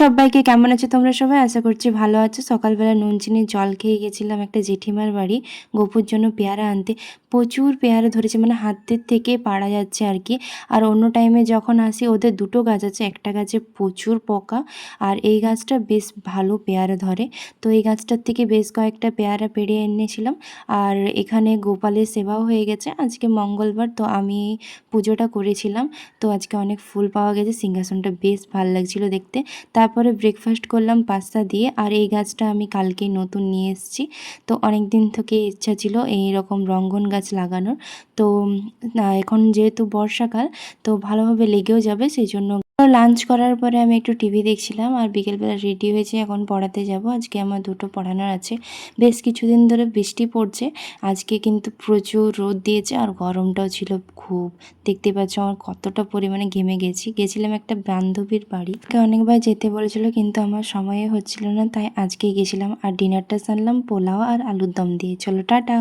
সবাইকে কেমন আছো তোমরা সবাই? আশা করছি ভালো আছো। সকালবেলা নুন চিনির জল খেয়ে গেছিলাম একটা জেঠিমার বাড়ি গপুর জন্য পেয়ারা আনতে। প্রচুর পেয়ারা ধরেছে, মানে হাতের থেকে পাড়া যাচ্ছে আর কি। আর অন্য টাইমে যখন আসি ওদের দুটো গাছ আছে, একটা গাছে প্রচুর পোকা আর এই গাছটা বেশ ভালো পেয়ারা ধরে। তো এই গাছটার থেকে বেশ কয়েকটা পেয়ারা পেড়ে এনেছিলাম। আর এখানে গোপালের সেবাও হয়ে গেছে। আজকে মঙ্গলবার, তো আমি পুজোটা করেছিলাম। তো আজকে অনেক ফুল পাওয়া গেছে, সিংহাসনটা বেশ ভালো লাগছিল দেখতে। তারপরে ব্রেকফাস্ট করলাম পাস্তা দিয়ে। আর এই গাছটা আমি কালকেই নতুন নিয়ে এসেছি। তো অনেক দিন থেকে ইচ্ছা ছিল এই রকম রঙ্গন গাছ লাগানোর। তো এখন যেহেতু বর্ষাকাল, তো ভালোভাবে লেগেও যাবে, সেই জন্য লাঞ্চ করার পরে আমি একটু টিভি দেখছিলাম আর বিকেলবেলা রেডি হয়েছে, এখন পড়াতে যাব। আজকে আমার দুটো পড়ানোর আছে। বেশ কিছুদিন ধরে বৃষ্টি পড়ছে, আজকে কিন্তু প্রচুর রোদ দিয়েছে আর গরমটাও ছিল খুব। দেখতে পাচ্ছ আমার কতটা পরিমাণে ঘেমে গেছিলাম একটা বান্ধবীর বাড়ি। অনেকবার যেতে বলেছিল কিন্তু আমার সময়ে হচ্ছিল না, তাই আজকেই গেছিলাম। আর ডিনারটা সারলাম পোলাও আর আলুর দম দিয়ে। চলো টাটা।